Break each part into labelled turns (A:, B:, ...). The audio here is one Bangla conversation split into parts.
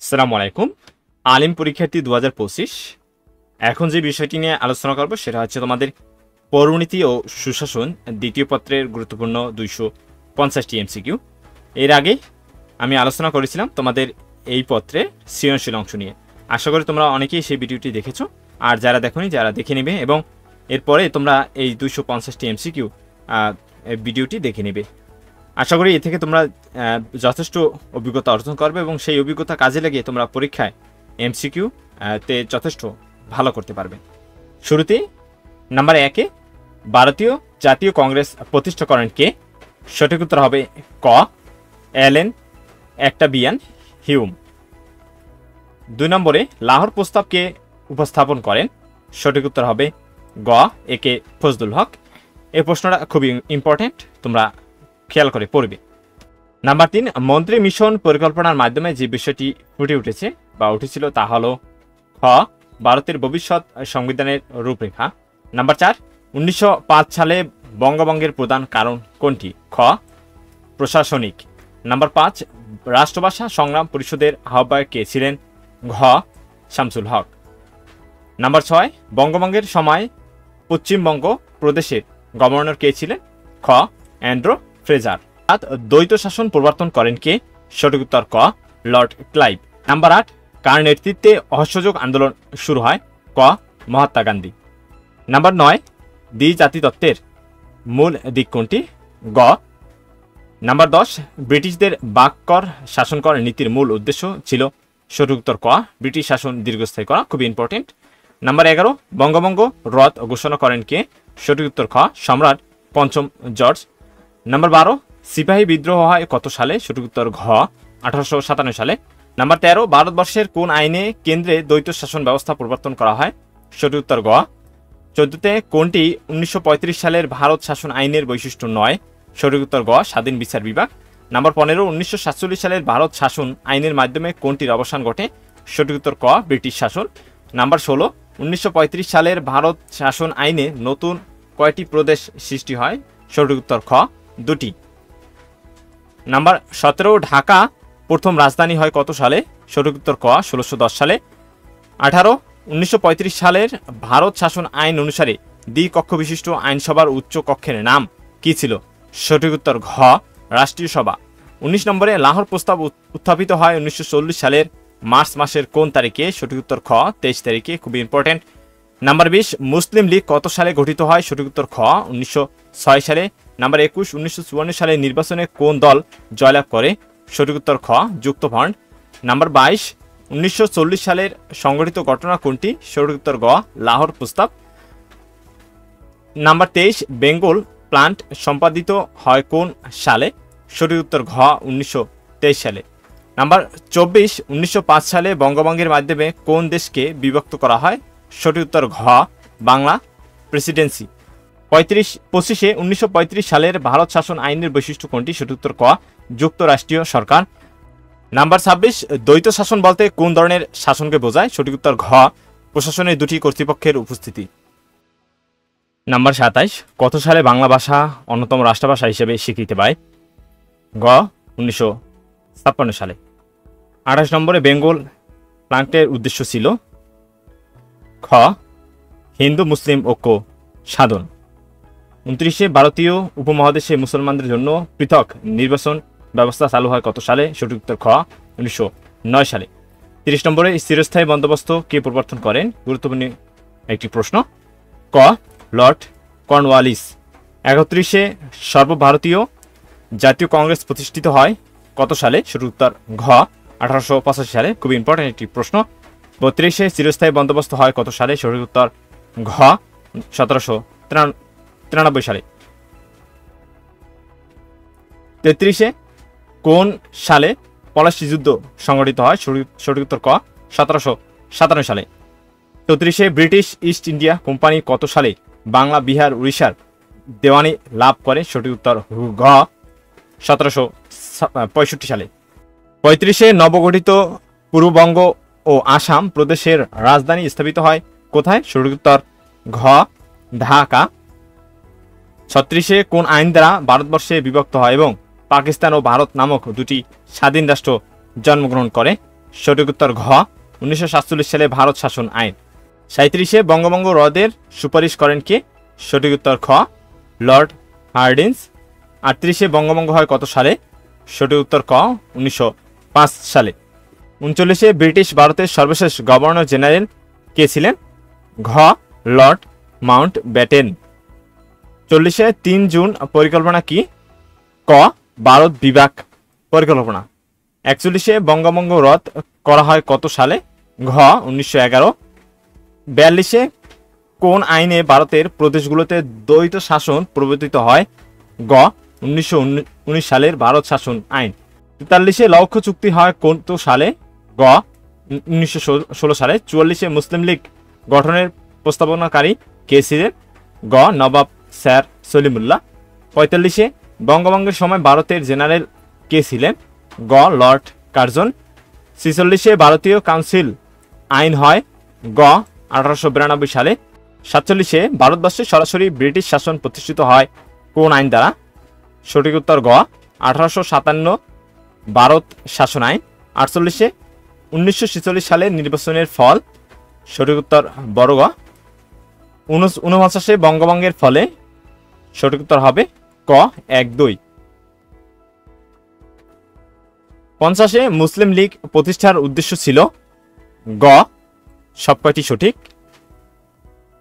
A: আসসালামু আলাইকুম। আলিম পরীক্ষার্থী ২০২৫। এখন যে বিষয়টি নিয়ে আলোচনা করব সেটা হচ্ছে তোমাদের পৌরনীতি ও সুশাসন দ্বিতীয় পত্রের গুরুত্বপূর্ণ ২৫০টি এমসিকিউ। এর আগে আমি আলোচনা করেছিলাম তোমাদের এই পত্রে সৃজনশীল অংশ নিয়ে। আশা করি তোমরা অনেকেই সেই ভিডিওটি দেখেছো, আর যারা দেখোনি যারা দেখে নেবে এবং এরপরে তোমরা এই ২৫০টি এমসিকিউ ভিডিওটি দেখে নেবে। আশা করি এ থেকে তোমরা যথেষ্ট অভিজ্ঞতা অর্জন করবে এবং সেই অভিজ্ঞতা কাজে লাগিয়ে তোমরা পরীক্ষায় এমসিকিউ তে যথেষ্ট ভালো করতে পারবে। শুরুতেই নাম্বার ১-এ ভারতীয় জাতীয় কংগ্রেস প্রতিষ্ঠা করেন কে? সঠিক উত্তর হবে ক, অ্যালেন অ্যাক্টাভিয়ান হিউম। ২ নম্বরে লাহোর প্রস্তাবকে উপস্থাপন করেন? সঠিক উত্তর হবে গ, একে ফজলুল হক। এই প্রশ্নটা খুবই ইম্পর্টেন্ট, তোমরা খেয়াল করে পড়বে। নাম্বার ৩, মন্ত্রী মিশন পরিকল্পনার মাধ্যমে যে বিষয়টি ফুটে উঠেছে বা উঠেছিল তা হলো খ, ভারতের ভবিষ্যৎ সংবিধানের রূপরেখা। নাম্বার ৪, ১৯০৫ সালে বঙ্গভঙ্গের প্রধান কারণ কোনটি? খ, প্রশাসনিক। নাম্বার ৫, রাষ্ট্রভাষা সংগ্রাম পরিষদের আহ্বায়ক কে ছিলেন? ঘ, শামসুল হক। নাম্বার ৬, বঙ্গভঙ্গের সময় পশ্চিমবঙ্গ প্রদেশের গভর্নর কে ছিলেন? খ, অ্যান্ড্রু ফ্রেজার। দ্বৈত শাসন প্রবর্তন করেন কে? সঠিক উত্তর ক, লর্ড ক্লাইভ। নাম্বার ৮, কার নেতৃত্বে অসহযোগ আন্দোলন শুরু হয়? ক, মহাত্মা গান্ধী। নাম্বার ৯, দ্বিজাতি তত্ত্বের মূল দিক কোনটি? গ। নাম্বার ১০, ব্রিটিশদের বাককর শাসনকর নীতির মূল উদ্দেশ্য ছিল? সঠিক উত্তর ক, ব্রিটিশ শাসন দীর্ঘস্থায়ী করা। খুবই ইম্পর্টেন্ট। নাম্বার ১১, বঙ্গভঙ্গ রদ ঘোষণা করেন কে? সঠিক উত্তর খ, সম্রাট পঞ্চম জর্জ। নাম্বার ১২, সিপাহী বিদ্রোহ হয় কত সালে? সঠিক উত্তর ঘ, ১৮৫৭ সালে। নাম্বার ১৩, ভারতবর্ষের কোন আইনে কেন্দ্রে দ্বৈত শাসন ব্যবস্থা প্রবর্তন করা হয়? সঠিক উত্তর গ। ১৪তে কোনটি ১৯৩৫ সালের ভারত শাসন আইনের বৈশিষ্ট্য নয়? সঠিক উত্তর গ, স্বাধীন বিচার বিভাগ। নাম্বার ১৫, ১৯৪৭ সালের ভারত শাসন আইনের মাধ্যমে কোনটির অবসান ঘটে? সঠিক উত্তর ক, ব্রিটিশ শাসন। নাম্বার ১৬, ১৯৩৫ সালের ভারত শাসন আইনে নতুন কয়টি প্রদেশ সৃষ্টি হয়? সঠিক উত্তর খ, ২টি। নাম্বার ১৭, ঢাকা প্রথম রাজধানী হয় কত সালে? সঠিক উত্তর ক, ১৬১০ সালে। ১৮, ১৯৩৫ সালের ভারত শাসন আইন অনুসারে দ্বিকক্ষ বিশিষ্ট আইনসভার উচ্চ কক্ষের নাম কি ছিল? সঠিক উত্তর ঘ, রাষ্ট্রীয় সভা। ১৯ নম্বরে লাহোর প্রস্তাব উত্থাপিত হয় ১৯৪০ সালের মার্চ মাসের কোন তারিখে? সঠিক উত্তর খ, ২৩ তারিখে। খুবই ইম্পর্টেন্ট। নাম্বার ২০, মুসলিম লীগ কত সালে গঠিত হয়? সঠিক উত্তর খ, ১৯০৬ সালে। নাম্বার ২১, ১৯৫৪ সালের নির্বাচনে কোন দল জয়লাভ করে? সঠিক উত্তর খ, যুক্তফ্রন্ট। নাম্বার ২২, ১৯৪০ সালের সংঘটিত ঘটনা কোনটি? সঠিক উত্তর গ, লাহোর প্রস্তাব। নাম্বার ২৩, বেঙ্গল প্লান্ট সম্পাদিত হয় কোন সালে? সঠিক উত্তর ঘ, ১৯২৩ সালে। নাম্বার ২৪, ১৯০৫ সালে বঙ্গভঙ্গের মাধ্যমে কোন দেশকে বিভক্ত করা হয়? সঠিক উত্তর ঘ, বাংলা প্রেসিডেন্সি। ২৫-এ ১৯৩৫ সালের ভারত শাসন আইনের বৈশিষ্ট্য কোনটি? সঠিক উত্তর ক, যুক্তরাষ্ট্রীয় সরকার। নাম্বার ২৬, দ্বৈত শাসন বলতে কোন ধরনের শাসনকে বোঝায়? সঠিক উত্তর ঘ, প্রশাসনের দুটি কর্তৃপক্ষের উপস্থিতি। নাম্বার ২৭, কত সালে বাংলা ভাষা অন্যতম রাষ্ট্রভাষা হিসেবে স্বীকৃতি পায়? গ, ১৯৫৬ সালে। ২৮ নম্বরে বেঙ্গল প্লান্টের উদ্দেশ্য ছিল? খ, হিন্দু মুসলিম ঐক্য সাধন। ২৯-এ ভারতীয় উপমহাদেশে মুসলমানদের জন্য পৃথক নির্বাচন ব্যবস্থা চালু হয় কত সালে? সঠিক উত্তর খ, ১৯০৯ সালে। ৩০ নম্বরে স্থিরস্থায়ী বন্দোবস্ত কে প্রবর্তন করেন? গুরুত্বপূর্ণ একটি প্রশ্ন। ক, লর্ড কর্নওয়ালিস। ৩১-এ সর্বভারতীয় জাতীয় কংগ্রেস প্রতিষ্ঠিত হয় কত সালে? সঠিক উত্তর ঘ, ১৮৮৫ সালে। খুবই ইম্পর্টেন্ট একটি প্রশ্ন। ৩২-এ চিরস্থায়ী বন্দোবস্ত হয় কত সালে? সঠিক উত্তর ঘ, ১৭৯৩ সালে। ৩৩-এ কোন সালে পলাশী যুদ্ধ সংঘটিত হয়? সঠিক উত্তর ক, ১৭৫৭ সালে। ৩৪-এ ব্রিটিশ ইস্ট ইন্ডিয়া কোম্পানি কত সালে বাংলা, বিহার, উড়িষ্যার দেওয়ানি লাভ করে? সঠিক উত্তর ঘ, ১৭৬৫ সালে। ৩৫-এ নবগঠিত পূর্ববঙ্গ ও আসাম প্রদেশের রাজধানী স্থাপিত হয় কোথায়? সঠিক উত্তর ঘ, ঢাকা। ৩৬-এ কোন আইন দ্বারা ভারতবর্ষে বিভক্ত হয় এবং পাকিস্তান ও ভারত নামক দুটি স্বাধীন রাষ্ট্র জন্মগ্রহণ করে? সঠিক উত্তর ঘ 1947 সালে ভারত শাসন আইন। 37 বঙ্গভঙ্গ রদের সুপারিশ করেন কে? সঠিক উত্তর খ লর্ড হার্ডিঞ্জ। 38 বঙ্গভঙ্গ হয় কত সালে? সঠিক উত্তর ক 1905 সালে। 39 ব্রিটিশ ভারতের সর্বশেষ গভর্নর জেনারেল কে ছিলেন? ঘ লর্ড মাউন্ট ব্যাটেন। 40 3 জুন পরিকল্পনা কি? ক ভারত বিভাগ পরিকল্পনা। 41 বঙ্গভঙ্গ রদ করা হয় কত সালে? ঘ 1911। 42 কোন আইনে ভারতের প্রদেশগুলোতে দ্বৈত শাসন প্রবর্তিত হয়? গ 1919 সালের ভারত শাসন আইন। 43 লক্ষ্য চুক্তি হয় কত সালে? গ 1916 সালে। 44 মুসলিম লীগ গঠনের প্রস্তাবনাকারী কে ছিলেন? গ নবাব স্যার সলিমুল্লাহ। 45 বঙ্গভঙ্গের সময় ভারতের জেনারেল কে ছিলেন? গ লর্ড কার্জন। 46 ভারতীয় কাউন্সিল আইন হয়? গ 1892 সালে। 47 ভারতবর্ষে সরাসরি ব্রিটিশ শাসন প্রতিষ্ঠিত হয় কোন আইন দ্বারা? সঠিক উত্তর গ 1857 ভারত শাসন আইন। 48 1946 সালে নির্বাচনের ফল? সঠিক উত্তর বড় গ 49 বঙ্গভঙ্গের ফলে? সঠিক উত্তর হবে ক 1-2। 50 মুসলিম লীগ প্রতিষ্ঠার উদ্দেশ্য ছিল? গ সবকয়টি সঠিক।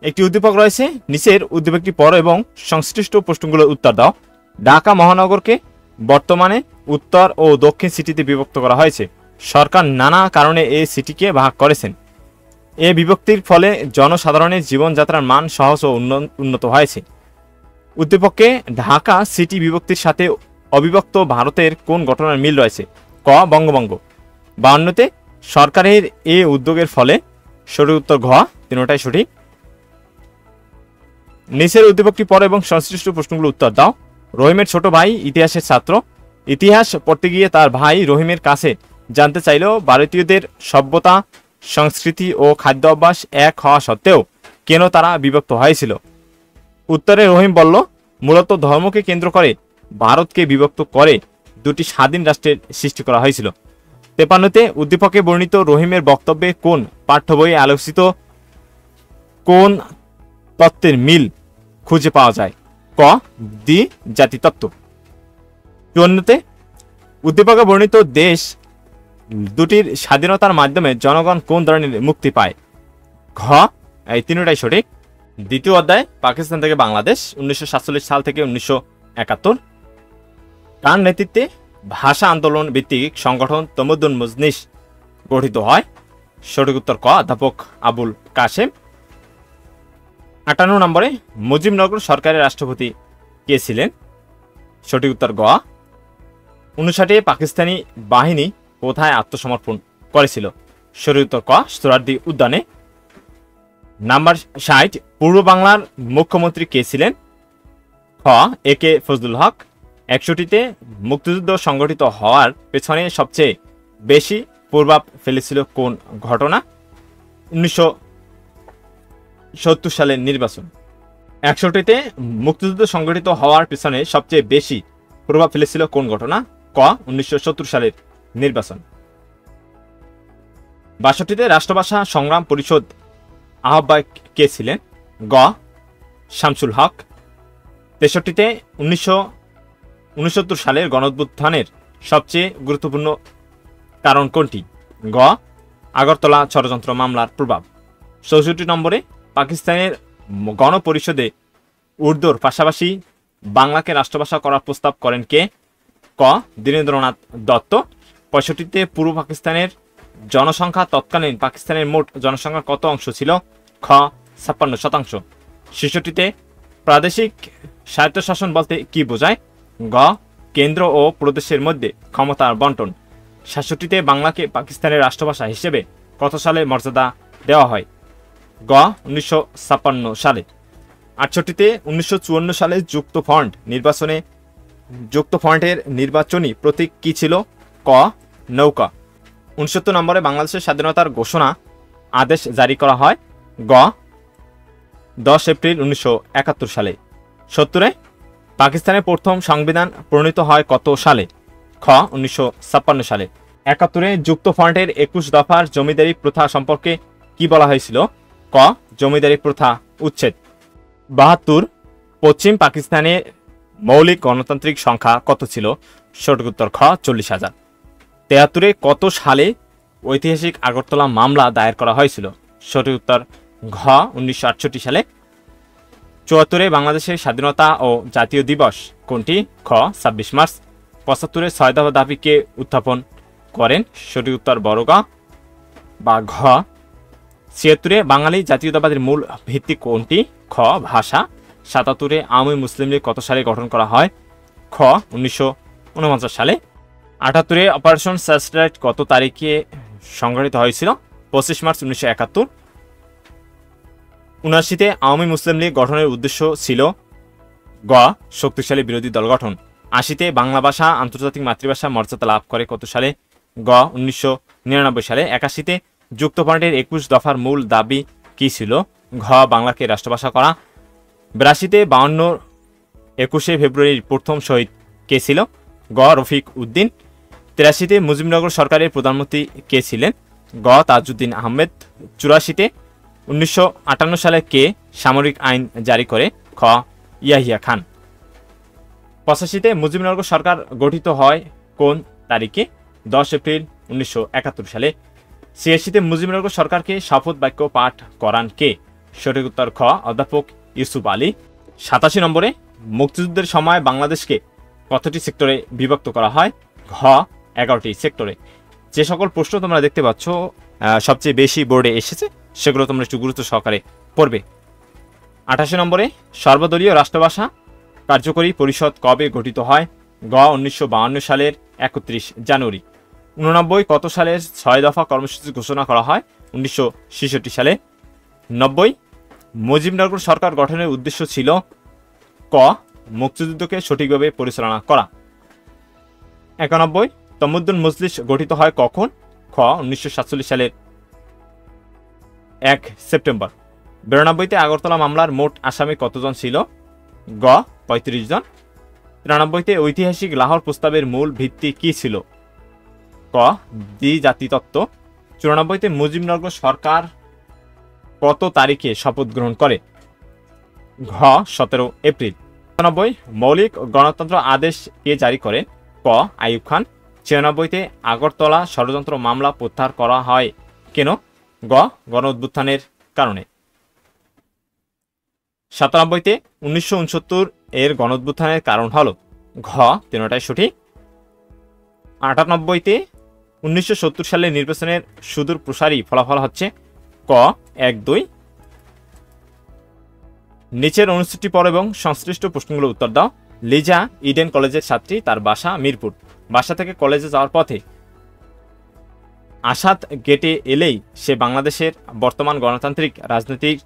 A: একটি উদ্দীপক রয়েছে, নিচের উদ্দীপকটি পড়ো এবং সংশ্লিষ্ট প্রশ্নগুলোর উত্তর দাও। ঢাকা মহানগরকে বর্তমানে উত্তর ও দক্ষিণ সিটিতে বিভক্ত করা হয়েছে। সরকার নানা কারণে এই সিটিকে ভাগ করেছেন। এ বিভক্তির ফলে জনসাধারণের জীবনযাত্রার মান সহজ ও উন্নত হয়েছে। উদ্দীপকে ঢাকা সিটি বিভক্তির সাথে অবিভক্ত ভারতের কোন ঘটনার মিল রয়েছে? ক বঙ্গভঙ্গ। 52 সরকারের এ উদ্যোগের ফলে? সঠিক উত্তর ঘ তিনটাই সঠিক। নিচের উদ্দীপকটি পড়ো এবং সংশ্লিষ্ট প্রশ্নগুলো উত্তর দাও। রহিমের ছোট ভাই ইতিহাসের ছাত্র। ইতিহাস পড়তে গিয়ে তার ভাই রহিমের কাছে জানতে চাইল ভারতীয়দের সভ্যতা, সংস্কৃতি ও খাদ্য অভ্যাস এক হওয়া সত্ত্বেও কেন তারা বিভক্ত হয়েছিল? উত্তরে রহিম বলল, মূলত ধর্মকে কেন্দ্র করে ভারতকে বিভক্ত করে দুটি স্বাধীন রাষ্ট্রের সৃষ্টি করা হয়েছিল। 53 উদ্দীপকে বর্ণিত রহিমের বক্তব্যে কোন পাঠ্য বইয়ে আলোচিত কোন তত্ত্বের মিল খুঁজে পাওয়া যায়? ক দ্বি জাতি তত্ত্ব। 54 উদ্দীপকে বর্ণিত দেশ দুটির স্বাধীনতার মাধ্যমে জনগণ কোন ধরনের মুক্তি পায়? ঘ এই তিনটাই সঠিক। দ্বিতীয় অধ্যায় পাকিস্তান থেকে বাংলাদেশ 1947 সাল থেকে 1971। কার নেতৃত্বে ভাষা আন্দোলন ভিত্তিক সংগঠন তমদ্দুন মজলিস গঠিত হয়? সঠিক উত্তর ক অধ্যাপক আবুল কাশেম। 58 নম্বরে মুজিবনগর সরকারের রাষ্ট্রপতি কে ছিলেন? সঠিক উত্তর গ। 59 পাকিস্তানি বাহিনী কোথায় আত্মসমর্পণ করেছিল? সঠিক উত্তর ক সোহরাওয়ার্দী উদ্যানে। নাম্বার 60 পূর্ব বাংলার মুখ্যমন্ত্রী কে ছিলেন? খ এ কে ফজলুল হক। 61 মুক্তিযুদ্ধ সংগঠিত হওয়ার পেছনে সবচেয়ে বেশি প্রভাব ফেলেছিল কোন ঘটনা? 1970 সালের নির্বাচন। 61 মুক্তিযুদ্ধ সংগঠিত হওয়ার পেছনে সবচেয়ে বেশি প্রভাব ফেলেছিল কোন ঘটনা? ক 1970 সালের নির্বাচন। 62 রাষ্ট্রভাষা সংগ্রাম পরিষদ আহ্বায়ক কে ছিলেন? গ শামসুল হক। 63 1969 সালের গণঅভ্যুত্থানের সবচেয়ে গুরুত্বপূর্ণ কারণ কোনটি? গ আগরতলা ষড়যন্ত্র মামলার প্রভাব। 64 নম্বরে পাকিস্তানের গণপরিষদে উর্দুর পাশাপাশি বাংলাকে রাষ্ট্রভাষা করার প্রস্তাব করেন কে? ক দীনেন্দ্রনাথ দত্ত। 65 পূর্ব পাকিস্তানের জনসংখ্যা তৎকালীন পাকিস্তানের মোট জনসংখ্যার কত অংশ ছিল? খ 56%। 66 প্রাদেশিক স্বায়ত্তশাসন বলতে কি বোঝায়? গ কেন্দ্র ও প্রদেশের মধ্যে ক্ষমতার বন্টন। 67 বাংলাকে পাকিস্তানের রাষ্ট্রভাষা হিসেবে কত সালে মর্যাদা দেওয়া হয়? গ 1956 সালে। 68 1954 সালে যুক্ত ফ্রন্টের নির্বাচনী প্রতীক কি ছিল? ক নৌকা। 69 নম্বরে বাংলাদেশের স্বাধীনতার ঘোষণা আদেশ জারি করা হয়? গ 10 এপ্রিল 1971 সালে। 70 পাকিস্তানের প্রথম সংবিধান প্রণীত হয় কত সালে? খ 1956 সালে। 71 যুক্ত ফ্রন্টের 21 দফার জমিদারি প্রথা সম্পর্কে কি বলা হয়েছিল? ক, জমিদারি প্রথা উচ্ছেদ। 72 পশ্চিম পাকিস্তানে মৌলিক গণতান্ত্রিক সংখ্যা কত ছিল? সঠিক উত্তর খ, 40,000। 73 কত সালে ঐতিহাসিক আগরতলা মামলা দায়ের করা হয়েছিল? সঠিক উত্তর ঘ, 1968 সালে। 74 বাংলাদেশের স্বাধীনতা ও জাতীয় দিবস কোনটি? খ, 26 মার্চ। 75 6 দফা দাবিকে উত্থাপন করেন? সঠিক উত্তর বড় গ বা ঘ। 76 বাঙালি জাতীয়তাবাদের মূল ভিত্তি কোনটি? খ, ভাষা। 77 আওয়ামী মুসলিম লীগ কত সালে গঠন করা হয়? খ, 1949 সালে। 78 অপারেশন সার্চলাইট কত তারিখে সংঘটিত হয়েছিল? 25 মার্চ 1971। 79 আওয়ামী মুসলিম লীগ গঠনের উদ্দেশ্য ছিল? গ, শক্তিশালী বিরোধী দল গঠন। 80 বাংলা ভাষা আন্তর্জাতিক মাতৃভাষা মর্যাদা লাভ করে কত সালে? গ, 1999 সালে। 81 যুক্ত ফ্রন্টের 21 দফার মূল দাবি কি ছিল? ঘ, বাংলাকে রাষ্ট্রভাষা করা। 82 52 21 ফেব্রুয়ারির প্রথম শহীদ কে ছিল? গ, রফিক উদ্দিন। 83 মুজিবনগর সরকারের প্রধানমন্ত্রী কে ছিলেন? গ, তাজউদ্দিন আহমেদ। 84 1958 সালে কে সামরিক আইন জারি করে? খ, ইয়াহিয়া খান। 85 মুজিবনগর সরকার গঠিত হয় কোন তারিখে? 10 এপ্রিল 1971 সালে। 86 মুজিবনগর সরকারকে শপথ বাক্য পাঠ করান কে? সঠিক উত্তর খ, অধ্যাপক ইউসুফ আলী। 87 নম্বরে মুক্তিযুদ্ধের সময় বাংলাদেশকে কতটি সেক্টরে বিভক্ত করা হয়? ঘ, 11টি সেক্টরে। যে সকল প্রশ্ন তোমরা দেখতে পাচ্ছ সবচেয়ে বেশি বোর্ডে এসেছে সেগুলো তোমরা একটু গুরুত্ব সহকারে পড়বে। 88 নম্বরে সর্বদলীয় রাষ্ট্রভাষা কার্যকরী পরিষদ কবে গঠিত হয়? গ, 1952 সালের 31 জানুয়ারি। 89 কত সালের 6 দফা কর্মসূচি ঘোষণা করা হয়? 1966 সালে। 90 মুজিবনগর সরকার গঠনের উদ্দেশ্য ছিল? ক, মুক্তিযুদ্ধকে সঠিকভাবে পরিচালনা করা। 91 তমুদ্দুন মজলিস গঠিত হয় কখন? খ, 1947 সালের 1 সেপ্টেম্বর। 92 আগরতলা মামলার মোট আসামি কতজন ছিল? গ, 35 জন। 93 ঐতিহাসিক লাহোর প্রস্তাবের মূল ভিত্তি কি ছিল? ক, দ্বিজাতি তত্ত্ব। 94 মুজিবনগর সরকার কত তারিখে শপথ গ্রহণ করে? ঘ, 17 এপ্রিল। 95 মৌলিক গণতন্ত্র আদেশ কে জারি করে? ক, আইয়ুব খান। 96 আগরতলা ষড়যন্ত্র মামলা প্রত্যাহার করা হয় কেন? গ, গণ অভ্যুত্থানের কারণে। 97 1969 এর গণ অভ্যুত্থানের কারণ হল? ঘ, তিনটাই সঠিক। 98 1970 সালের নির্বাচনের সুদূর প্রসারী ফলাফল হচ্ছে? ক, 1-2। নিচের অনুচ্ছেদটি পড় এবং সংশ্লিষ্ট প্রশ্নগুলো উত্তর দাও। লিজা ইডেন কলেজের ছাত্রী, তার বাসা মিরপুর। বাসা থেকে কলেজে যাওয়ার পথে আসাদ গেটে এলেই সে বাংলাদেশের বর্তমান গণতান্ত্রিক রাজনীতির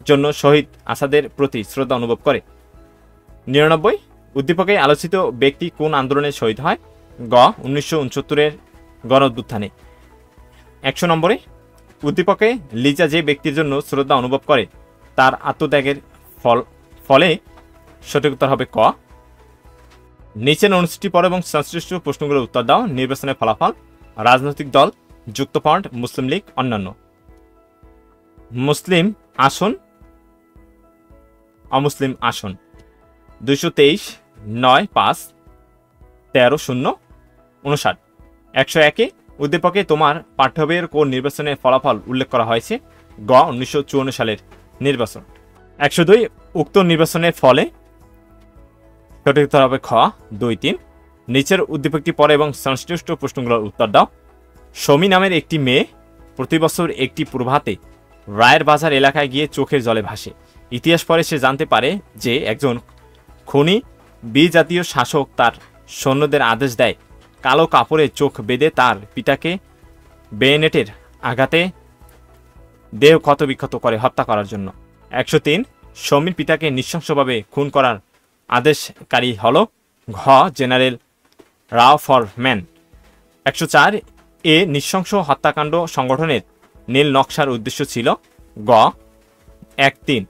A: জন্য শহীদ আসাদের প্রতি শ্রদ্ধা অনুভব করে। 99 উদ্দীপকে আলোচিত ব্যক্তি কোন আন্দোলনে শহীদ হয়? গ, 1969 গণ অভ্যুত্থানে। 100 নম্বরে উদ্দীপকে লিজা যে ব্যক্তির জন্য শ্রদ্ধা অনুভব করে তার আত্মত্যাগের ফলে? সঠিক উত্তর হবে ক। নিচের অনুচ্ছেদটি পড়ো এবং সংশ্লিষ্ট প্রশ্নগুলোর উত্তর দাও। নির্বাচনের ফলাফল, রাজনৈতিক দল, যুক্তফ্রন্ট, মুসলিম লীগ, অন্যান্য। মুসলিম আসন, অমুসলিম আসন 223 9 5 13 0 59। 101 উদ্দীপকে তোমার পাঠ্যবইয়ের কোন নির্বাচনের ফলাফল উল্লেখ করা হয়েছে? গ, 1954 সালের নির্বাচন। 102 উক্ত নির্বাচনের ফলে? সঠিক উত্তর হবে খ, 2-3। নিচের উদ্দীপকটি পড়ে এবং সংশ্লিষ্ট প্রশ্নগুলোর উত্তর দাও। সমী নামের একটি মেয়ে প্রতি বছর একটি প্রভাতে রায়ের বাজার এলাকায় গিয়ে চোখের জলে ভাসে। ইতিহাস পরে সে জানতে পারে যে একজন খনি বিজাতীয় শাসক তার সৈন্যদের আদেশ দেয় কালো কাপড়ে চোখ বেঁধে তার পিতাকে বেনেটের আঘাতে দেহ ক্ষতবিক্ষত করে হত্যা করার জন্য। 103 সমীর পিতাকে নৃশংসভাবে খুন করার আদেশকারী হল? ঘ, জেনারেল রাও ফর ম্যান। 104 এ নৃশংস হত্যাকাণ্ড সংগঠনের নীল নকশার উদ্দেশ্য ছিল? গ, 1-3।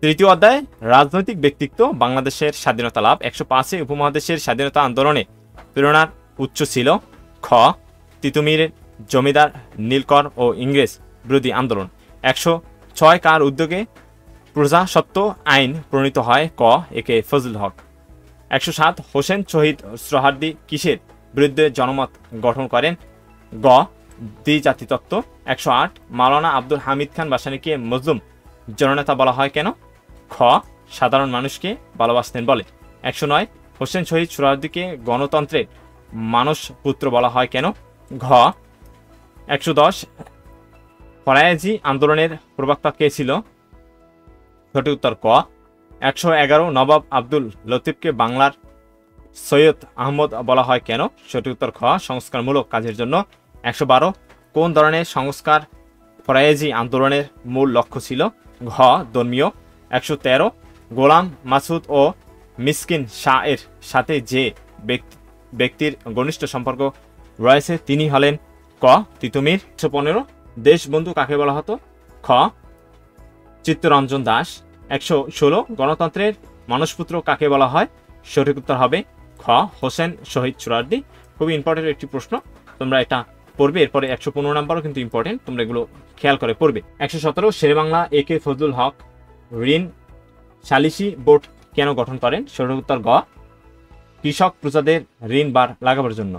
A: তৃতীয় অধ্যায় রাজনৈতিক ব্যক্তিত্ব, বাংলাদেশের স্বাধীনতা লাভ। 105 উপমহাদেশের স্বাধীনতা আন্দোলনে প্রেরণার উচ্চ ছিল। খ তিতুমির জমিদার নীলকর ও ইংরেজ বিরোধী আন্দোলন। 106 কার উদ্যোগে প্রজাস্বত্ব আইন প্রণীত হয়? ক একে ফজল হক। 107 হোসেন শহীদ সোহরাওয়ার্দী কিসের বিরুদ্ধে জনমত গঠন করেন? গ দ্বিজাতিতত্ত্ব। 108 মাওলানা আব্দুল হামিদ খান ভাসানীকে মজলুম জননেতা বলা হয় কেন? খ সাধারণ মানুষকে ভালোবাসতেন বলে। 109 হোসেন শহীদ সোহরাওয়ার্দীকে গণতন্ত্রের মানস পুত্র বলা হয় কেন? ঘ 110 ফরায়েজি আন্দোলনের প্রবক্তা কে ছিল? সঠিক উত্তর ক। 111 নবাব আব্দুল লতিফকে বাংলার সৈয়দ আহমদ বলা হয় কেন? সঠিক উত্তর খ সংস্কারমূলক কাজের জন্য। 112 কোন ধরনের সংস্কার ফরায়েজি আন্দোলনের মূল লক্ষ্য ছিল? ঘ ধর্মীয়। 113 গোলাম মাসুদ ও মিসকিন শাহ এর সাথে যে ব্যক্তির ঘনিষ্ঠ সম্পর্ক রয়েছে তিনি হলেন? ক তিতুমির। 115 দেশবন্ধু কাকে বলা হতো? খ চিত্তরঞ্জন দাস। 116 গণতন্ত্রের মানসপুত্র কাকে বলা হয়? সঠিক উত্তর হবে খ হোসেন শহীদ সোহরাওয়ার্দী। খুবই ইম্পর্টেন্ট একটি প্রশ্ন, তোমরা এটা পড়বে। এরপরে 115 নম্বরও কিন্তু ইম্পর্টেন্ট, তোমরা এগুলো খেয়াল করে পড়বে। 117 শেরেবাংলা একে ফজলুল হক ঋণ সালিসি বোর্ড কেন গঠন করেন? সঠিক উত্তর গ কৃষক প্রজাদের ঋণ বার লাগাবার জন্য।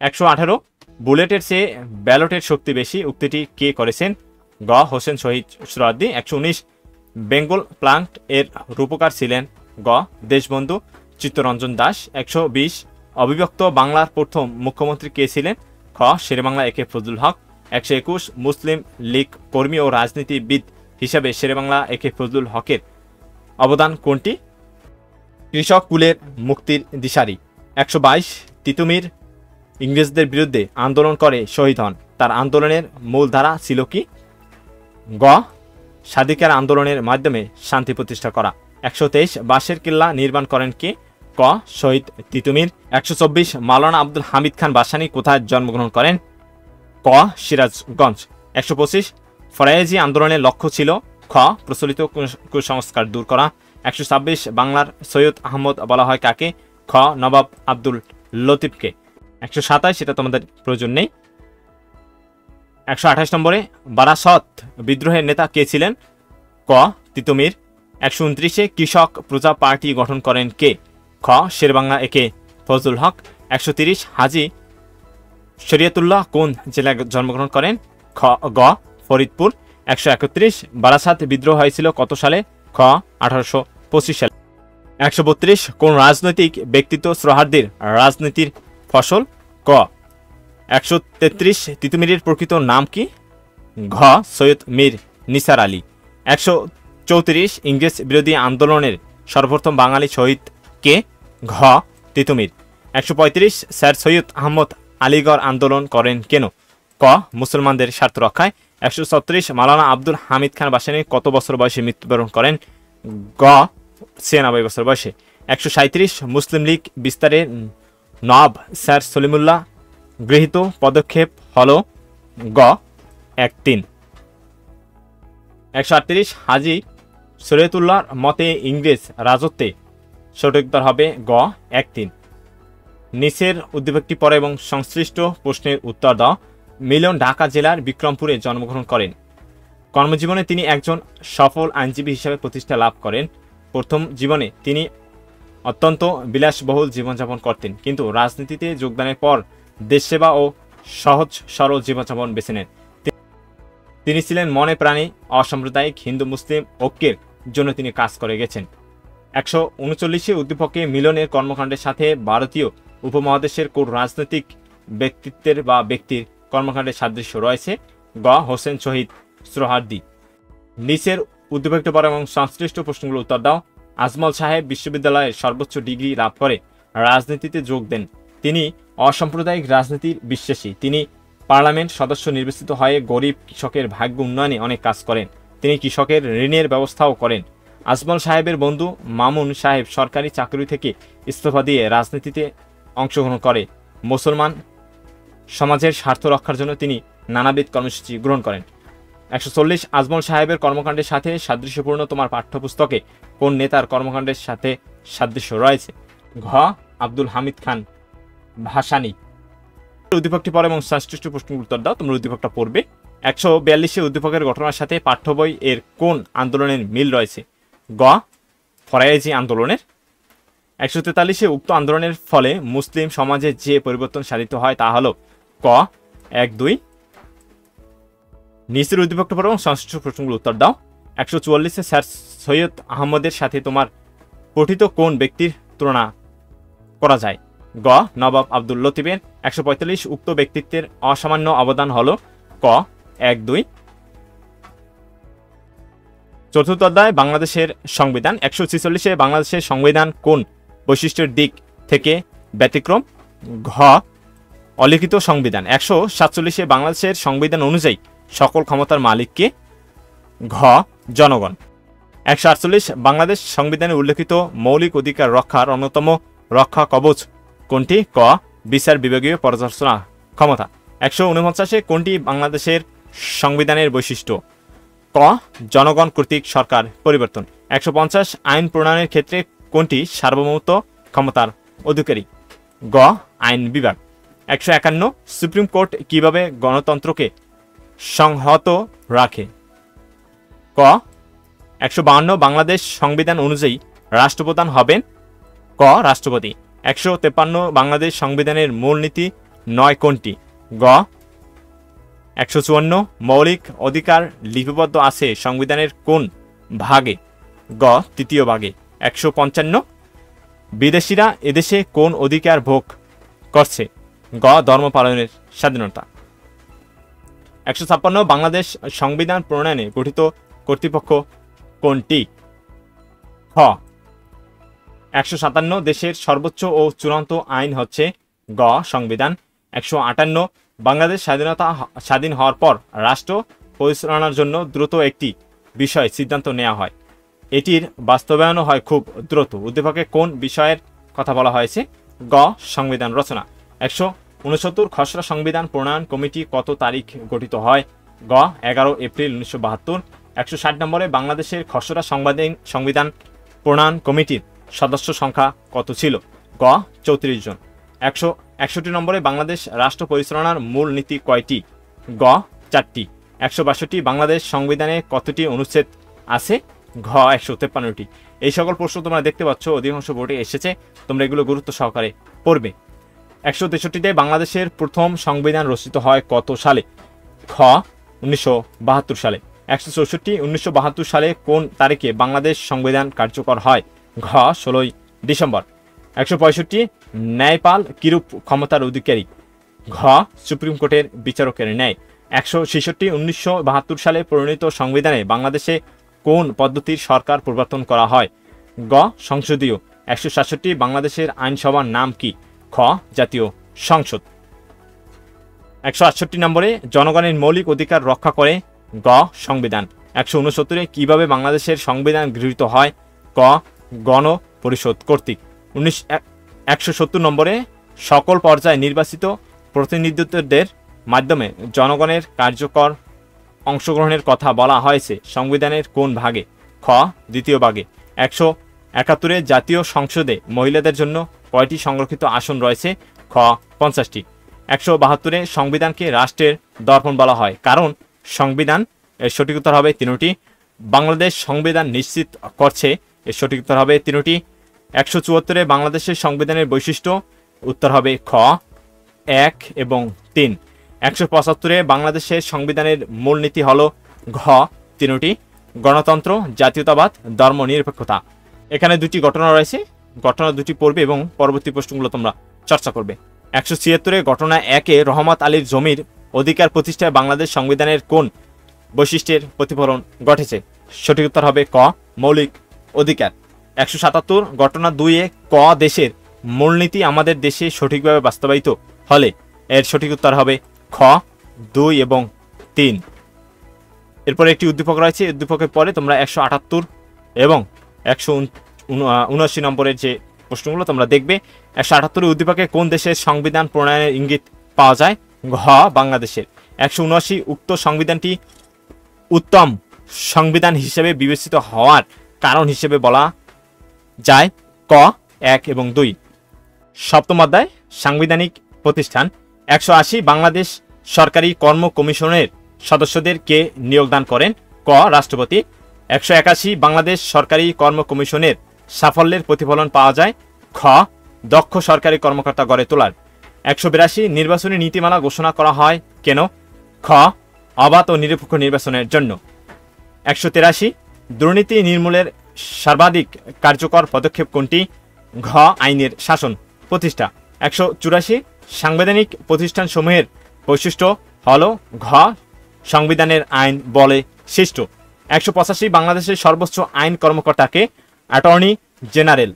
A: 118 বুলেটের চেয়ে ব্যালটের শক্তি বেশি উক্তিটি কে করেছেন? গ হোসেন শহীদ সোহরাওয়ার্দী। 119 বেঙ্গল প্লান্ট এর রূপকার ছিলেন? গ দেশবন্ধু চিত্তরঞ্জন দাস। 120 অবিভক্ত বাংলার প্রথম মুখ্যমন্ত্রী কে ছিলেন? খ শেরেবাংলা একে ফজলুল হক। 121 মুসলিম লীগ কর্মী ও রাজনীতিবিদ হিসাবে শেরেবাংলা একে ফজলুল হকের অবদান কোনটি? কৃষক কুলের মুক্তির দিশারি। 122 তিতুমির ইংরেজদের বিরুদ্ধে আন্দোলন করে শহীদ হন, তার আন্দোলনের মূল ধারা ছিল কি? গ স্বাধিকার আন্দোলনের মাধ্যমে শান্তি প্রতিষ্ঠা করা। 123 বাঁশের কিল্লা নির্মাণ করেন কে? ক শহীদ তিতুমির। 124 মাওলানা আব্দুল হামিদ খান ভাসানী কোথায় জন্মগ্রহণ করেন? ক সিরাজগঞ্জ। 125 ফরায়েজি আন্দোলনের লক্ষ্য ছিল? খ প্রচলিত কুসংস্কার দূর করা। 126 বাংলার সৈয়দ আহমদ বলা হয় কাকে? খ নবাব আব্দুল লতিফকে। 127 এটা তোমাদের প্রয়োজন নেই। 128 নম্বরে বারাসত বিদ্রোহের নেতা কে ছিলেন? ক তিতুমির। 129 কৃষক প্রজা পার্টি গঠন করেন কে? খ শেরবাংলা একে ফজলুল হক। 130 হাজী শরিয়তুল্লাহ কোন জেলায় জন্মগ্রহণ করেন? গ ফরিদপুর। 131 বারাসাত বিদ্রোহ হয়েছিল কত সালে? খ 1825 সালে। 132 কোন রাজনৈতিক ব্যক্তিত্ব সোহরাওয়ার্দীর রাজনীতির ফসল? ক 133 তিতুমিরের প্রকৃত নাম কি? ঘ সৈয়দ মীর নিসার আলী। 134 ইংরেজ বিরোধী আন্দোলনের সর্বপ্রথম বাঙালি শহীদ কে? ঘ তিতুমির। 135 স্যার সৈয়দ আহমদ আলীগড় আন্দোলন করেন কেন? ক মুসলমানদের স্বার্থ রক্ষায়। 136 মাওলানা আব্দুল হামিদ খান ভাসানী কত বছর বয়সে মৃত্যুবরণ করেন? গ 96 বছর বয়সে। 137 মুসলিম লীগ বিস্তারের নবাব স্যার সলিমুল্লাহ গৃহীত পদক্ষেপ হল? গ 1-3। 138 হাজী শরিয়তুল্লাহর মতে ইংরেজ রাজত্বে সঠিক উত্তর হবে গ 1-3। নিচের উদ্দীপকটি পড়ো এবং সংশ্লিষ্ট প্রশ্নের উত্তর দাও। মিলন ঢাকা জেলার বিক্রমপুরে জন্মগ্রহণ করেন। কর্মজীবনে তিনি একজন সফল আইনজীবী হিসেবে প্রতিষ্ঠা লাভ করেন। প্রথম জীবনে তিনি অত্যন্ত বিলাসবহুল জীবনযাপন করতেন, কিন্তু রাজনীতিতে যোগদানের পর দেশসেবা ও সহজ সরল জীবনযাপন বেছে নেন। তিনি ছিলেন মনে প্রাণে অসাম্প্রদায়িক হিন্দু মুসলিম ঐক্যের জন্য তিনি কাজ করে গেছেন। 139 উদ্দীপকে মিলনের কর্মকাণ্ডের সাথে ভারতীয় উপমহাদেশের কোন রাজনৈতিক ব্যক্তিত্বের বা ব্যক্তির কর্মকাণ্ডের সাদৃশ্য রয়েছে? গ হোসেন শহীদ সোহরাওয়ার্দী। নিচের উদ্দীপকটি পড়ো এবং সংশ্লিষ্ট প্রশ্নগুলো উত্তর দাও। আজমল সাহেব বিশ্ববিদ্যালয়ের সর্বোচ্চ ডিগ্রি লাভ করে রাজনীতিতে যোগ দেন। তিনি অসাম্প্রদায়িক রাজনীতির বিশ্বাসী। তিনি পার্লামেন্ট সদস্য নির্বাচিত হয়ে গরিব কৃষকের ভাগ্য উন্নয়নে অনেক কাজ করেন। তিনি কৃষকের ঋণের ব্যবস্থাও করেন। আজমল সাহেবের বন্ধু মামুন সাহেব সরকারি চাকরি থেকে ইস্তফা দিয়ে রাজনীতিতে অংশগ্রহণ করে। মুসলমান সমাজের স্বার্থ রক্ষার জন্য তিনি নানাবিধ কর্মসূচি গ্রহণ করেন। 140 আজমল সাহেবের কর্মকাণ্ডের সাথে সাদৃশ্যপূর্ণ তোমার পাঠ্যপুস্তকে কোন নেতার কর্মকাণ্ডের সাথে সাদৃশ্য রয়েছে? ঘ আব্দুল হামিদ খান ভাসানী। উদ্দীপকটি পড়ো এবং সংশ্লিষ্ট প্রশ্নের উত্তর দাও। তোমরা উদ্দীপকটা পড়বে। 142 উদ্দীপকের ঘটনার সাথে পাঠ্য বই এর কোন আন্দোলনের মিল রয়েছে? গ ফরায়েজি আন্দোলনের। 143 উক্ত আন্দোলনের ফলে মুসলিম সমাজে যে পরিবর্তন সাধিত হয় তা হলো ক 1 2। নিচের উদ্দীপকটা পড়ো এবং সংশ্লিষ্ট প্রশ্নগুলো উত্তর দাও। 144 স্যার সৈয়দ আহমদের সাথে তোমার পঠিত কোন ব্যক্তির তুলনা করা যায়? গ নবাব আব্দুল লতিফের। 145 উক্ত ব্যক্তিত্বের অসামান্য অবদান হলো ক 1 2। চতুর্থ অধ্যায় বাংলাদেশের সংবিধান। 146 বাংলাদেশের সংবিধান কোন বৈশিষ্ট্যের দিক থেকে ব্যতিক্রম? ঘ অলিখিত সংবিধান। 147 বাংলাদেশের সংবিধান অনুযায়ী সকল ক্ষমতার মালিককে? ঘ জনগণ। 148 বাংলাদেশ সংবিধানে উল্লেখিত মৌলিক অধিকার রক্ষার অন্যতম রক্ষা কবচ কোনটি? ক বিচার বিভাগীয় পর্যালোচনা ক্ষমতা। 149 কোনটি বাংলাদেশের সংবিধানের বৈশিষ্ট্য? ক জনগণ কর্তৃক সরকার পরিবর্তন। 150 আইন প্রণয়নের ক্ষেত্রে কোনটি সার্বভৌমত্ব ক্ষমতার অধিকারী? গ আইন বিভাগ। 151 সুপ্রিম কোর্ট কিভাবে গণতন্ত্রকে সংহত রাখে? ক 152 বাংলাদেশ সংবিধান অনুযায়ী রাষ্ট্রপ্রধান হবেন? ক রাষ্ট্রপতি। 153 বাংলাদেশ সংবিধানের মূলনীতি 9 কোনটি? গ 154 মৌলিক অধিকার লিপিবদ্ধ আছে সংবিধানের কোন ভাগে? গ তৃতীয় ভাগে। 155 বিদেশিরা এদেশে কোন অধিকার ভোগ করছে? গ ধর্ম পালনের স্বাধীনতা। 156 বাংলাদেশ সংবিধান প্রণয়নে গঠিত কর্তৃপক্ষ কোনটি? খ 157 দেশের সর্বোচ্চ ও চূড়ান্ত আইন হচ্ছে? গ সংবিধান। 158 বাংলাদেশ স্বাধীন হওয়ার পর রাষ্ট্র পরিচালনার জন্য দ্রুত একটি বিষয় সিদ্ধান্ত নেওয়া হয়, এটির বাস্তবায়নও হয় খুব দ্রুত। উদ্দীপকে কোন বিষয়ের কথা বলা হয়েছে? গ সংবিধান রচনা। 169 খসড়া সংবিধান প্রণয়ন কমিটি কত তারিখ গঠিত হয়? গ 11 এপ্রিল 1972। 160 নম্বরে বাংলাদেশের খসড়া সংবিধান প্রণয়ন কমিটির সদস্য সংখ্যা কত ছিল? গ 34 জন। 161 নম্বরে বাংলাদেশ রাষ্ট্র পরিচালনার মূল নীতি কয়টি? গ 4টি। 162 বাংলাদেশ সংবিধানে কতটি অনুচ্ছেদ আছে? ঘ 153টি। এই সকল প্রশ্ন তোমরা দেখতে পাচ্ছ অধিকাংশ বোর্ডে এসেছে, তোমরা এগুলো গুরুত্ব সহকারে পড়বে। 163তে বাংলাদেশের প্রথম সংবিধান রচিত হয় কত সালে? খ 1972 সালে। 164 1972 সালে কোন তারিখে বাংলাদেশ সংবিধান কার্যকর হয়? ঘ 16 ডিসেম্বর। 165 ন্যায়পাল কিরূপ ক্ষমতার অধিকারী? ঘ সুপ্রিম কোর্টের বিচারকের ন্যায়। 166 1972 সালে প্রণীত সংবিধানে বাংলাদেশে কোন পদ্ধতির সরকার প্রবর্তন করা হয়? গ সংসদীয়। 167 বাংলাদেশের আইনসভার নাম কি? খ জাতীয় সংসদ। 168 নম্বরে জনগণের মৌলিক অধিকার রক্ষা করে? গ সংবিধান। 169 কিভাবে বাংলাদেশের সংবিধান গৃহীত হয়? ক গণপরিষদ কর্তৃক। 170 নম্বরে সকল পর্যায়ে নির্বাচিত প্রতিনিধিত্বদের মাধ্যমে জনগণের কার্যকর অংশগ্রহণের কথা বলা হয়েছে সংবিধানের কোন ভাগে? খ দ্বিতীয় ভাগে। 171 জাতীয় সংসদে মহিলাদের জন্য কয়টি সংরক্ষিত আসন রয়েছে? খ 50টি। 172 সংবিধানকে রাষ্ট্রের দর্পণ বলা হয় কারণ সংবিধান? এর সঠিক উত্তর হবে 3টি। বাংলাদেশ সংবিধান নিশ্চিত করছে? এর সঠিক উত্তর হবে 3টি। 174 বাংলাদেশের সংবিধানের বৈশিষ্ট্য? উত্তর হবে খ 1 এবং 3। 175 বাংলাদেশের সংবিধানের মূলনীতি হল? ঘ 3টি। গণতন্ত্র, জাতীয়তাবাদ, ধর্মনিরপেক্ষতা। এখানে দুটি ঘটনা রয়েছে, ঘটনা দুটি পড়বে এবং পরবর্তী প্রশ্নগুলো তোমরা চর্চা করবে। 176 ঘটনা 1-এ রহমত আলীর জমির অধিকার প্রতিষ্ঠায় বাংলাদেশ সংবিধানের কোন বৈশিষ্ট্যের প্রতিফলন ঘটেছে? সঠিক উত্তর হবে ক মৌলিক অধিকার। 177 ঘটনা 2-এ ক দেশের মূলনীতি আমাদের দেশে সঠিকভাবে বাস্তবায়িত হলে? এর সঠিক উত্তর হবে খ 2 এবং 3। এরপরে একটি উদ্দীপক রয়েছে, উদ্দীপকের পরে তোমরা 178 এবং 179 নম্বরের যে প্রশ্নগুলো তোমরা দেখবে। 178 উদ্দীপকে কোন দেশের সংবিধান প্রণয়নের ইঙ্গিত পাওয়া যায়? ঘ বাংলাদেশের। 179 উক্ত সংবিধানটি উত্তম সংবিধান হিসেবে বিবেচিত হওয়ার কারণ হিসেবে বলা যায়? ক 1 এবং 2। সপ্তম অধ্যায় সাংবিধানিক প্রতিষ্ঠান। 180 বাংলাদেশ সরকারি কর্ম কমিশনের সদস্যদের কে নিয়োগদান করেন? ক রাষ্ট্রপতি। 181 বাংলাদেশ সরকারি কর্ম কমিশনের সাফল্যের প্রতিফলন পাওয়া যায়? খ দক্ষ সরকারি কর্মকর্তা গড়ে তোলার। 182 নির্বাচনী নীতিমালা ঘোষণা করা হয় কেন? খ অবাধ ও নিরপেক্ষ নির্বাচনের জন্য। 183 দুর্নীতি নির্মূলের সর্বাধিক কার্যকর পদক্ষেপ কোনটি? ঘ আইনের শাসন প্রতিষ্ঠা। 184 সাংবিধানিক প্রতিষ্ঠানসমূহের বৈশিষ্ট্য হল? ঘ সংবিধানের আইন বলে সৃষ্ট। 185 বাংলাদেশের সর্বোচ্চ আইন কর্মকর্তাকে? Attorney general.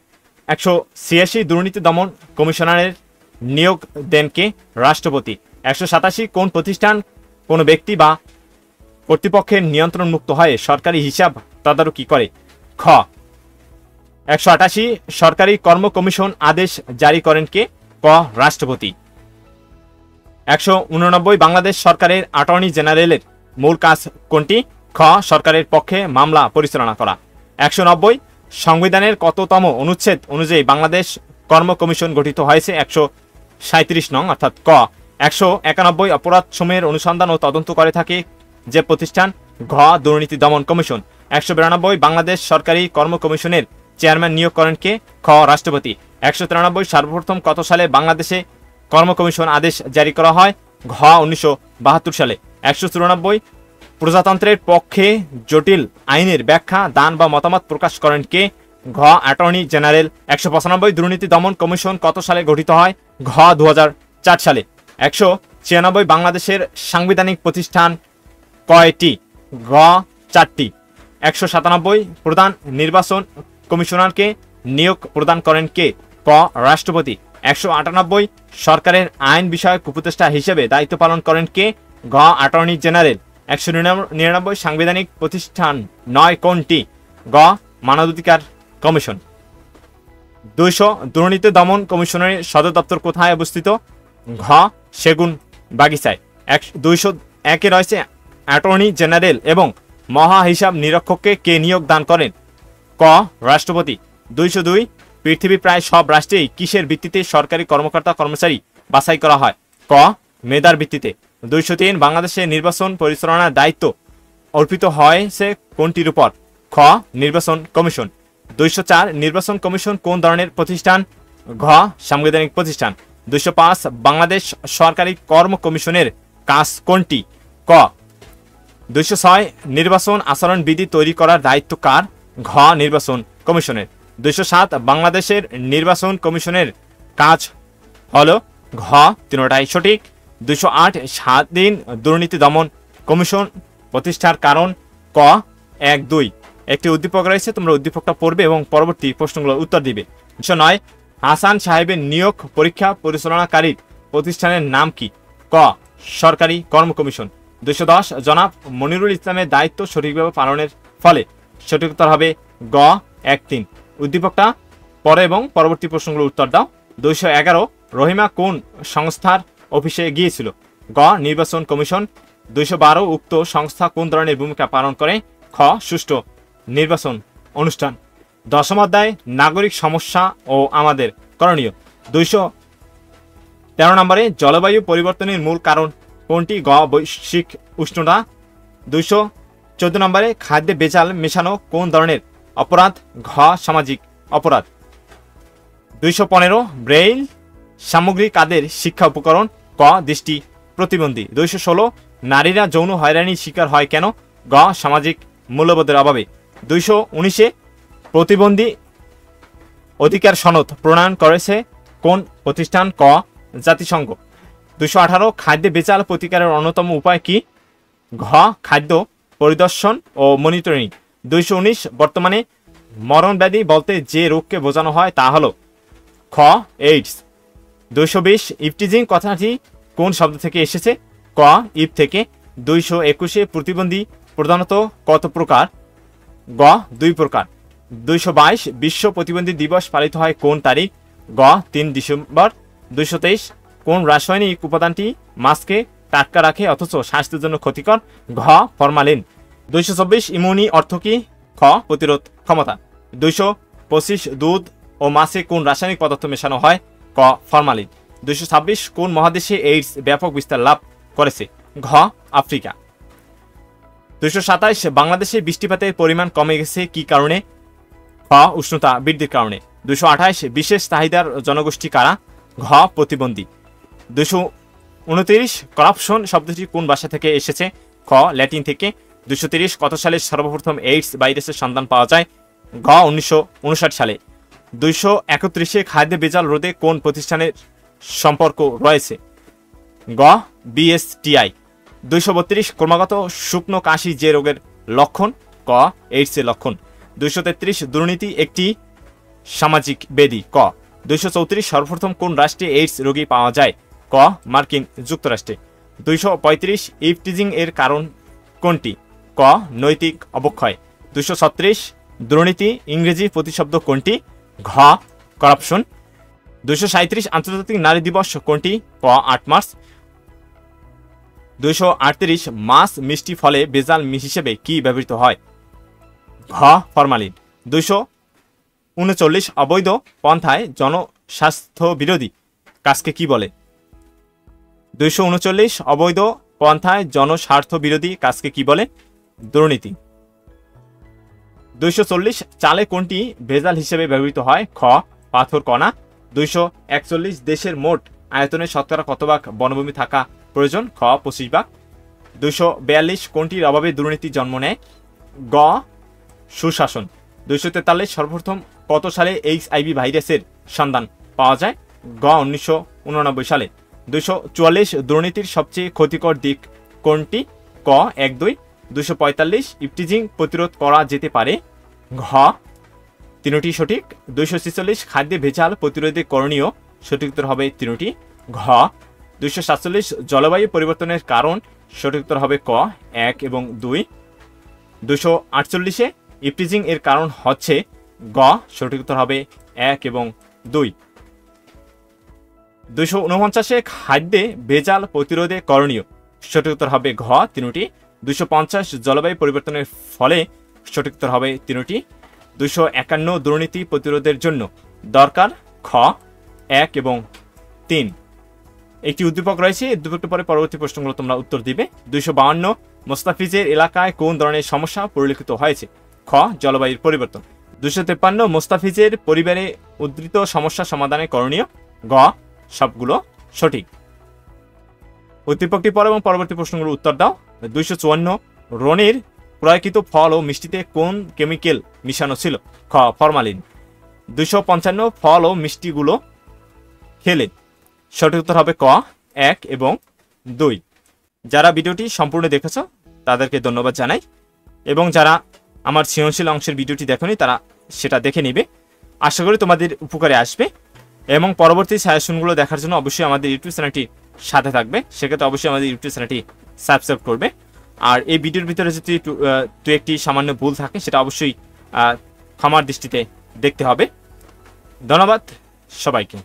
A: 186 দুর্নীতি দমন কমিশনারের নিয়োগ দেন কে? রাষ্ট্রপতি। 187 কোন প্রতিষ্ঠান কোন ব্যক্তি বা কর্তৃপক্ষের নিয়ন্ত্রণ মুক্ত হয়ে সরকারি হিসাব তদারকি করে? খ 188 সরকারি কর্ম কমিশন আদেশ জারি করেন কে? ক রাষ্ট্রপতি। 189 বাংলাদেশ সরকারের অ্যাটর্নি জেনারেলের মূল কাজ কোনটি? খ সরকারের পক্ষে মামলা পরিচালনা করা। 190 সংবিধানের কততম অনুচ্ছেদ অনুযায়ী বাংলাদেশ কর্ম কমিশন গঠিত হয়েছে? 137 নং অর্থাৎ ক। 191 অপরাধ সমূহের অনুসন্ধান ও তদন্ত করে থাকে যে প্রতিষ্ঠান? ঘ দুর্নীতি দমন কমিশন। 192 বাংলাদেশ সরকারি কর্ম কমিশনের চেয়ারম্যান নিয়োগ করেন কে? খ রাষ্ট্রপতি। 193 সর্বপ্রথম কত সালে বাংলাদেশে কর্ম কমিশন আদেশ জারি করা হয়? ঘ 1972 সালে। 194 প্রজাতন্ত্রের পক্ষে জটিল আইনের ব্যাখ্যা দান বা মতামত প্রকাশ করেন কে? ঘ অ্যাটর্নি জেনারেল। 195 দুর্নীতি দমন কমিশন কত সালে গঠিত হয়? ঘ 2004 সালে। 196 বাংলাদেশের সাংবিধানিক প্রতিষ্ঠান কয়টি? ঘ 4টি। 197 প্রধান নির্বাচন কমিশনারকে নিয়োগ প্রদান করেন কে? ক রাষ্ট্রপতি। 198 সরকারের আইন বিষয়ক উপদেষ্টা হিসেবে দায়িত্ব পালন করেন কে? ঘ অ্যাটর্নি জেনারেল। 199 সাংবিধানিক প্রতিষ্ঠান নয় কোনটি? গ মানবাধিকার কমিশন। 200 দুর্নীতি দমন কমিশনের সদর দপ্তর কোথায় অবস্থিত? ঘ সেগুন বাগিচায়। 201 রয়েছে অ্যাটর্নি জেনারেল এবং মহা হিসাব নিরীক্ষককে কে নিয়োগ দান করেন? ক রাষ্ট্রপতি। 202 পৃথিবীর প্রায় সব রাষ্ট্রেই কিসের ভিত্তিতে সরকারি কর্মকর্তা কর্মচারী বাছাই করা হয়? ক মেধার ভিত্তিতে। 203 বাংলাদেশের নির্বাচন পরিচালনার দায়িত্ব অর্পিত হয়েছে কোনটির উপর? খ নির্বাচন কমিশন। 204 নির্বাচন কমিশন কোন ধরনের প্রতিষ্ঠান? ঘ সাংবিধানিক প্রতিষ্ঠান। 205 বাংলাদেশ সরকারি কর্ম কমিশনের কাজ কোনটি? ক 206 নির্বাচন আচরণ বিধি তৈরি করার দায়িত্ব কার? ঘ নির্বাচন কমিশনের। 207 বাংলাদেশের নির্বাচন কমিশনের কাজ হলো? ঘ তিনটাই সঠিক। 208 স্বাধীন দুর্নীতি দমন কমিশন প্রতিষ্ঠার কারণ? ক 1 2 একটি উদ্দীপক রয়েছে, তোমরা উদ্দীপকটা পড়বে এবং পরবর্তী প্রশ্নগুলোর উত্তর দিবে। 209 হাসান সাহেবের নিয়োগ পরীক্ষা পরিচালনাকারী প্রতিষ্ঠানের নাম কি? ক সরকারি কর্ম কমিশন। 210 জনাব মনিরুল ইসলামের দায়িত্ব সঠিকভাবে পালনের ফলে সঠিক উত্তর হবে গ 1 3। উদ্দীপকটা পরে এবং পরবর্তী প্রশ্নগুলোর উত্তর দাও। 211 রহিমা কোন সংস্থার অফিসে গিয়েছিল? গ নির্বাচন কমিশন। 212 উক্ত সংস্থা কোন ধরনের ভূমিকা পালন করে? খ সুষ্ঠু নির্বাচন অনুষ্ঠান। 10ম অধ্যায় নাগরিক সমস্যা ও আমাদের করণীয়। 213 নম্বরে জলবায়ু পরিবর্তনের মূল কারণ কোনটি? গ বৈশ্বিক উষ্ণতা। 214 নম্বরে খাদ্যে ভেজাল মেশানো কোন ধরনের অপরাধ? ঘ সামাজিক অপরাধ। 215 ব্রেইল সামগ্রী কাদের শিক্ষা উপকরণ? ক দৃষ্টি প্রতিবন্ধী। 216 নারীরা যৌন হয়রানির শিকার হয় কেন? গ সামাজিক মূল্যবোধের অভাবে। 219 প্রতিবন্ধী অধিকার সনদ প্রণয়ন করেছে কোন প্রতিষ্ঠান? ক জাতিসংঘ। 218 খাদ্যে ভেজাল প্রতিকারের অন্যতম উপায় কি? ঘ খাদ্য পরিদর্শন ও মনিটরিং। 219 বর্তমানে মরণব্যাধি বলতে যে রোগকে বোঝানো হয় তা হল? খ এইডস। 220 ইফটিজিং কথাটি কোন শব্দ থেকে এসেছে? ক ইফ থেকে। 221 প্রতিবন্ধী প্রধানত কত প্রকার? গ 2 প্রকার। 222 বিশ্ব প্রতিবন্ধী দিবস পালিত হয় কোন তারিখ? গ 3 ডিসেম্বর। 223 কোন রাসায়নিক উপাদানটি মাছকে টাটকা রাখে অথচ স্বাস্থ্যের জন্য ক্ষতিকর? ঘ ফরমালিন। 224 ইমিউনি অর্থ কি? খ প্রতিরোধ ক্ষমতা। 225 দুধ ও মাছে কোন রাসায়নিক পদার্থ মেশানো হয়? খ ক ফরমালিন। 226 কোন মহাদেশে এইডস ব্যাপক বিস্তার লাভ করেছে? ঘ আফ্রিকা। 227 বাংলাদেশে বৃষ্টিপাতের পরিমাণ কমে গেছে কি কারণে? খ উষ্ণতা বৃদ্ধির কারণে। 228 বিশেষ চাহিদার জনগোষ্ঠী কারা? ঘ প্রতিবন্ধী। 229 করাপশন শব্দটি কোন ভাষা থেকে এসেছে? খ ল্যাটিন থেকে। 230 কত সালে সর্বপ্রথম এইডস ভাইরাসের সন্ধান পাওয়া যায়? ঘ 1959 সালে। 231 খাদ্যে ভেজাল রোধে কোন প্রতিষ্ঠানের সম্পর্ক রয়েছে? গ বিএসটিআই। 232 ক্রমাগত শুকনো কাশি যে রোগের লক্ষণ? ক এইডসের লক্ষণ। 233 দুর্নীতি একটি সামাজিক ব্যাধি? ক। 234 সর্বপ্রথম কোন রাষ্ট্রে এইডস রোগী পাওয়া যায়? ক মার্কিন যুক্তরাষ্ট্রে। 235 ইভটিজিং এর কারণ কোনটি? ক নৈতিক অবক্ষয়। 236 দুর্নীতি ইংরেজি প্রতিশব্দ কোনটি? ঘ করাপশন। 237 আন্তর্জাতিক নারী দিবস কোনটি? ক 8 মার্চ। 238 মাছ মিষ্টি ফলে ভেজাল হিসেবে কি ব্যবহৃত হয়? ঘ ফরমালিন। 239 অবৈধ পন্থায় জনস্বাস্থ্য বিরোধী কাজকে কি বলে? 239 অবৈধ পন্থায় জনস্বার্থ বিরোধী কাজকে কি বলে? দুর্নীতি। 240 চালে কোনটি ভেজাল হিসেবে ব্যবহৃত হয়? খ পাথর কণা। 241 দেশের মোট আয়তনের শতকরা কত ভাগ বনভূমি থাকা প্রয়োজন? খ 25 ভাগ। 242 কোনটির অভাবে দুর্নীতি জন্ম নেয়? গ সুশাসন। 243 সর্বপ্রথম কত সালে এইচআইভি ভাইরাসের সন্ধান পাওয়া যায়? গ 1989 সালে। 244 দুর্নীতির সবচেয়ে ক্ষতিকর দিক কোনটি? ক 1-2। 245 ইভটিজিং প্রতিরোধ করা যেতে পারে? ঘ তিনটি সঠিক। 246 খাদ্যে ভেজাল প্রতিরোধে করণীয়? সঠিক উত্তর হবে তিনটি। ঘ 247 জলবায়ু পরিবর্তনের কারণ? সঠিক উত্তর হবে ক 1 এবং 2। 248 ইভটিজিং এর কারণ হচ্ছে? গ সঠিক উত্তর হবে 1 এবং 2। 249 খাদ্যে ভেজাল প্রতিরোধে করণীয়? সঠিক উত্তর হবে ঘ তিনটি। 250 জলবায়ু পরিবর্তনের ফলে? সঠিক উত্তর হবে তিনটি। 251 দুর্নীতি প্রতিরোধের জন্য দরকার? খ 1 এবং 3। একটি উদ্দীপক রয়েছে, উদ্দীপকটির পরে পরবর্তী প্রশ্নগুলো তোমরা উত্তর দিবে। 252 মোস্তাফিজের এলাকায় কোন ধরনের সমস্যা পরিলক্ষিত হয়েছে? খ জলবায়ুর পরিবর্তন। 253 মোস্তাফিজের পরিবারে উদ্ধৃত সমস্যা সমাধানে করণীয়? গ সবগুলো সঠিক। উদ্দীপকটি পরে এবং পরবর্তী প্রশ্নগুলো উত্তর দাও। 254 রনের ক্রয়কৃত ফল ও মিষ্টিতে কোন কেমিক্যাল মিশানো ছিল? খ ফরমালিন। 255 ফল ও মিষ্টিগুলো খেলে? সঠিক উত্তর হবে ক 1 এবং 2। যারা ভিডিওটি সম্পূর্ণ দেখেছ তাদেরকে ধন্যবাদ জানাই, এবং যারা আমার সৃজনশীল অংশের ভিডিওটি দেখোনি তারা সেটা দেখে নিবে। আশা করি তোমাদের উপকারে আসবে, এবং পরবর্তী সাজেশনগুলো দেখার জন্য অবশ্যই আমাদের ইউটিউব চ্যানেলটি সাথে থাকবে। সেক্ষেত্রে অবশ্যই আমাদের ইউটিউব চ্যানেলটি সাবস্ক্রাইব করবে। আর এই ভিডিওর ভিতরে যদি দু একটি সামান্য ভুল থাকে সেটা অবশ্যই ক্ষমার দৃষ্টিতে দেখতে হবে। ধন্যবাদ সবাইকে।